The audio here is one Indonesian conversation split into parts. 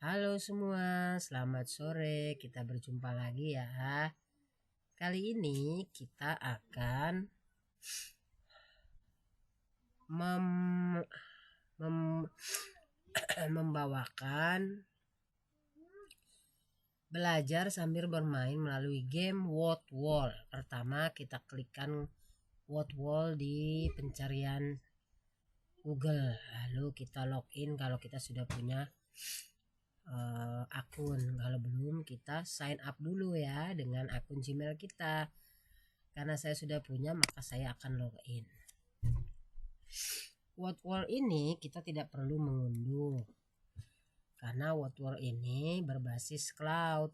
Halo semua, selamat sore. Kita berjumpa lagi ya. Kali ini kita akan mem- mem- membawakan belajar sambil bermain melalui game Word Wall. Pertama kita klikkan Word Wall di pencarian Google. Lalu kita login kalau kita sudah punya akun. Kalau belum, kita sign up dulu ya dengan akun Gmail kita. Karena saya sudah punya, maka saya akan login. Word Wall ini kita tidak perlu mengunduh karena Word Wall ini berbasis cloud.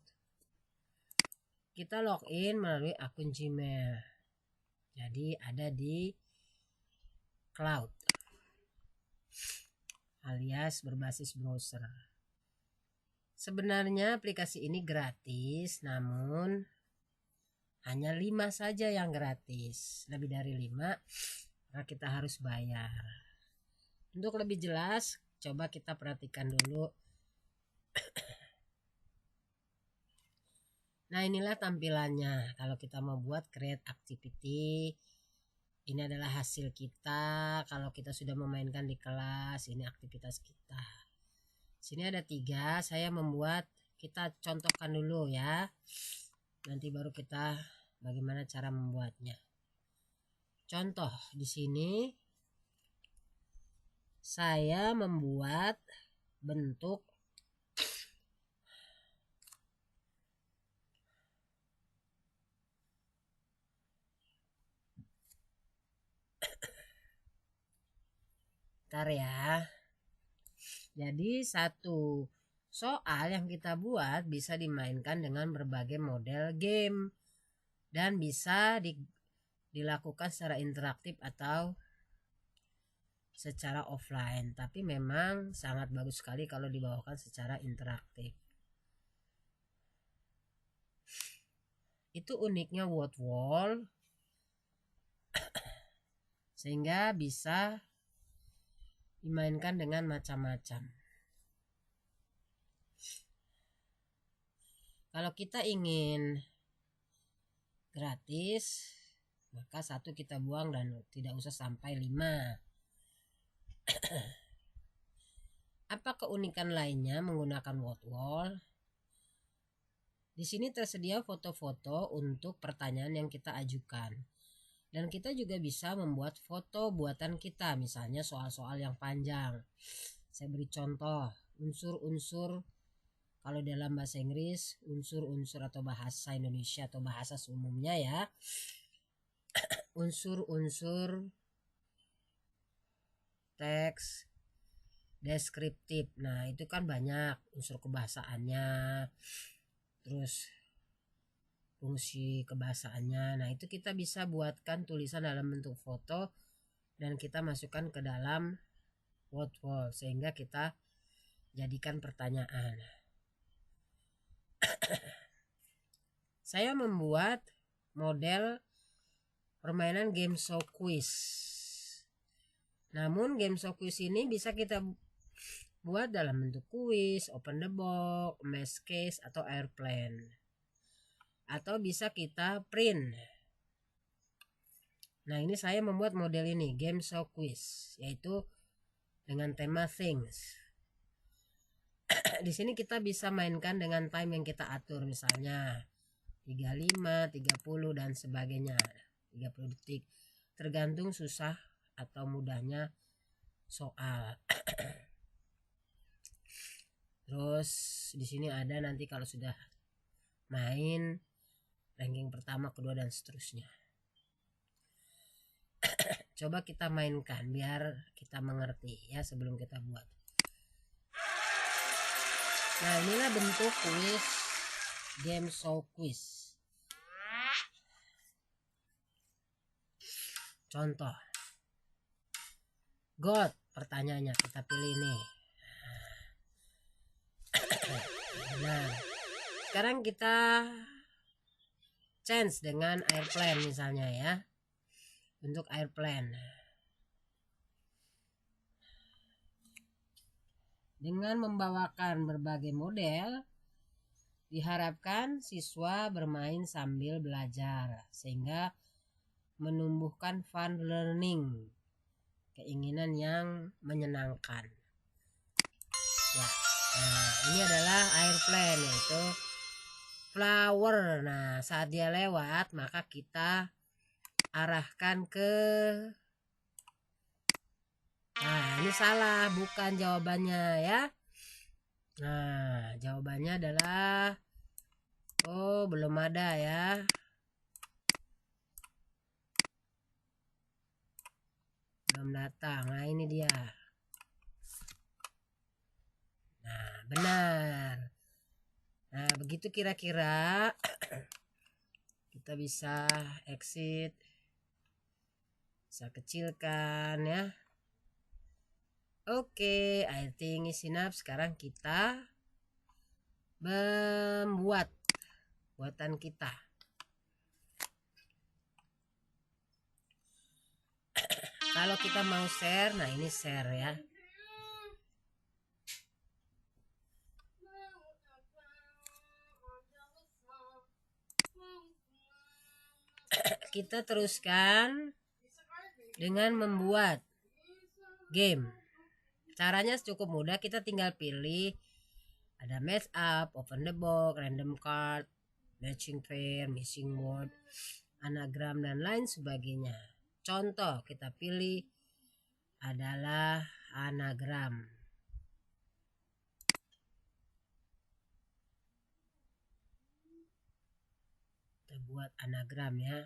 Kita login melalui akun Gmail, jadi ada di cloud alias berbasis browser. Sebenarnya aplikasi ini gratis, namun hanya 5 saja yang gratis. Lebih dari 5 maka kita harus bayar. Untuk lebih jelas, coba kita perhatikan dulu. Nah, inilah tampilannya. Kalau kita mau buat create activity, ini adalah hasil kita. Kalau kita sudah memainkan di kelas, ini aktivitas kita. Sini ada 3. Saya membuat, kita contohkan dulu ya. Nanti baru kita bagaimana cara membuatnya. Contoh di sini saya membuat bentuk bentar ya. Jadi satu soal yang kita buat bisa dimainkan dengan berbagai model game dan bisa dilakukan secara interaktif atau secara offline, tapi memang sangat bagus sekali kalau dibawakan secara interaktif. Itu uniknya Word Wall, sehingga bisa dimainkan dengan macam-macam. Kalau kita ingin gratis, maka 1 kita buang dan tidak usah sampai 5. Apa keunikan lainnya menggunakan Word Wall? Di sini tersedia foto-foto untuk pertanyaan yang kita ajukan. Dan kita juga bisa membuat foto buatan kita, misalnya soal-soal yang panjang. Saya beri contoh, unsur-unsur, kalau dalam bahasa Inggris, unsur-unsur atau bahasa Indonesia atau bahasa umumnya ya. Unsur-unsur teks deskriptif. Nah, itu kan banyak unsur kebahasaannya. Terus fungsi kebahasaannya. Nah, itu kita bisa buatkan tulisan dalam bentuk foto dan kita masukkan ke dalam Word Wall sehingga kita jadikan pertanyaan. Saya membuat model permainan game show quiz. Namun game show quiz ini bisa kita buat dalam bentuk kuis, open the box, maze case, atau airplane. Atau bisa kita print. Nah, ini saya membuat model ini, game show quiz, yaitu dengan tema things. Di sini kita bisa mainkan dengan time yang kita atur, misalnya 35, 30 dan sebagainya. 30 detik. Tergantung susah atau mudahnya soal. Terus di sini ada nanti kalau sudah main ranking pertama, kedua dan seterusnya. Coba kita mainkan biar kita mengerti ya sebelum kita buat. Nah, inilah bentuk quiz, game show quiz. Contoh. God, pertanyaannya kita pilih nih. Nah, sekarang kita change dengan airplane misalnya ya. Untuk airplane. Dengan membawakan berbagai model, diharapkan siswa bermain sambil belajar sehingga menumbuhkan fun learning, keinginan yang menyenangkan. Ya, nah ini adalah airplane, yaitu flower. Nah, saat dia lewat maka kita arahkan ke, nah ini salah, bukan jawabannya ya. Nah, jawabannya adalah, oh belum ada ya. Belum datang. Nah ini dia. Nah benar. Nah begitu kira-kira kita bisa exit, bisa kecilkan ya. Oke, I think is enough. Sekarang kita membuat buatan kita. Kalau kita mau share, nah ini share ya. Kita teruskan dengan membuat game. Caranya cukup mudah, kita tinggal pilih ada match up, open the box, random card, matching pair, missing word, anagram dan lain sebagainya. Contoh kita pilih adalah anagram. Kita buat anagram ya.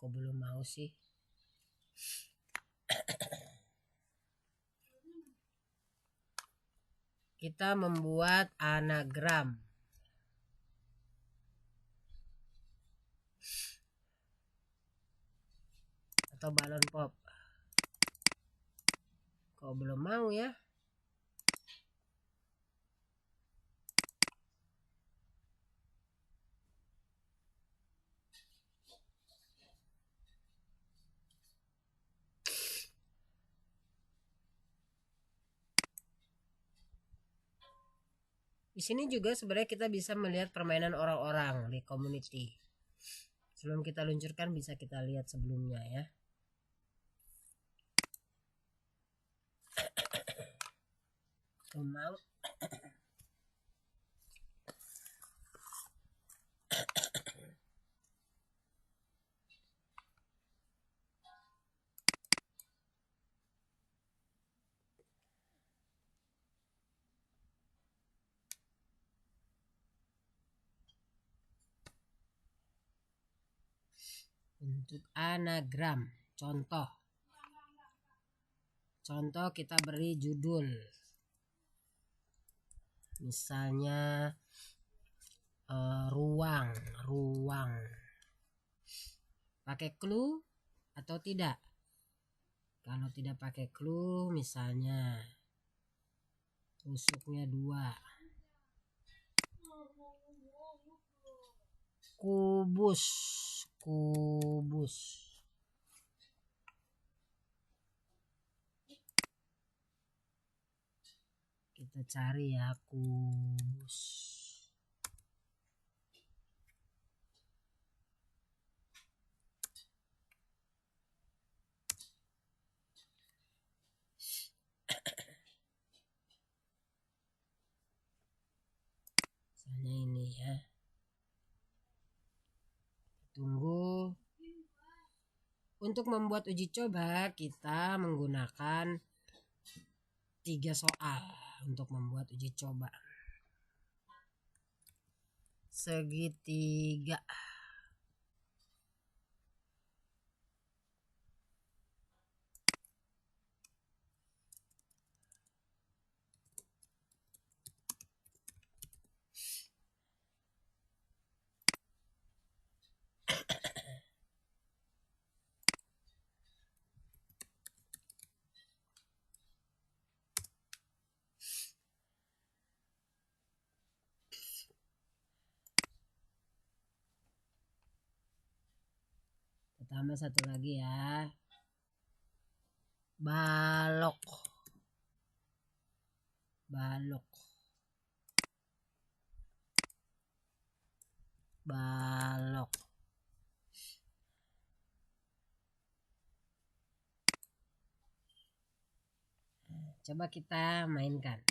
Kok belum mau sih? Kita membuat anagram. Atau balon pop. Kok belum mau ya? Di sini juga sebenarnya kita bisa melihat permainan orang-orang di community. Sebelum kita luncurkan bisa kita lihat sebelumnya ya. Mau. Untuk anagram, contoh kita beri judul, misalnya ruang. Pakai clue atau tidak? Kalau tidak pakai clue, misalnya tusuknya 2, kubus. Kita cari ya kubus. Misalnya ini ya. Tunggu. Untuk membuat uji coba kita menggunakan 3 soal untuk membuat uji coba. Segitiga. Tambah satu lagi ya. Balok. Balok. Balok. Coba kita mainkan.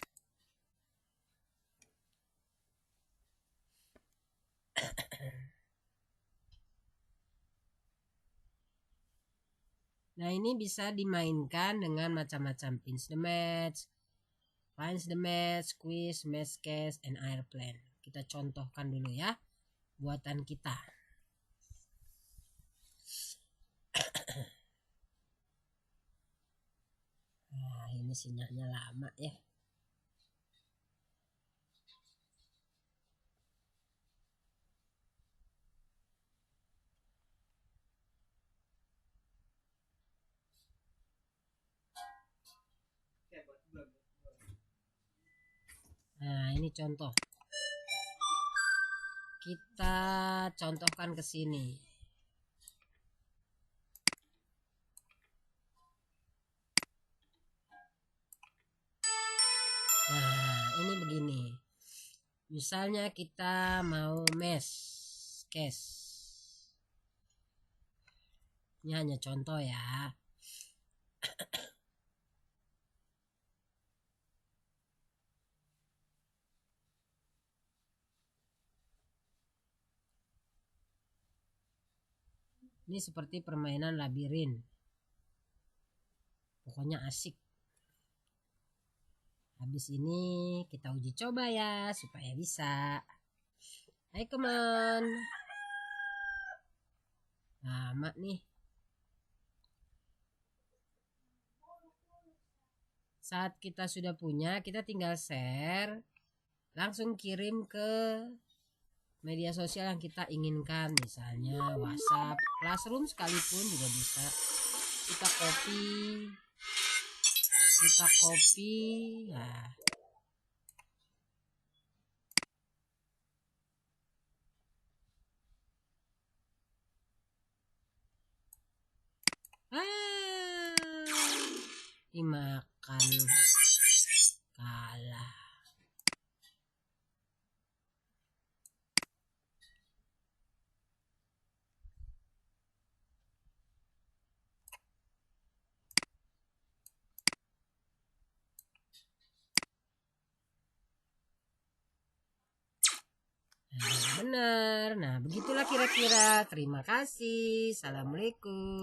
Nah, ini bisa dimainkan dengan macam-macam pins the match, finds the match, quiz, match case, and airplane. Kita contohkan dulu ya buatan kita. Nah, ini sinyalnya lama ya. Nah, ini contoh. Kita contohkan ke sini. Nah, ini begini. Misalnya kita mau match case. Ini hanya contoh ya. Ini seperti permainan labirin. Pokoknya asik. Habis ini kita uji coba ya supaya bisa. Hai teman. Lama nih. Saat kita sudah punya, kita tinggal share. Langsung kirim ke media sosial yang kita inginkan, misalnya WhatsApp, Classroom sekalipun juga bisa. Kita copy, nah. Dimakan kalah. Nah, benar. Nah, begitulah kira-kira. Terima kasih. Assalamualaikum.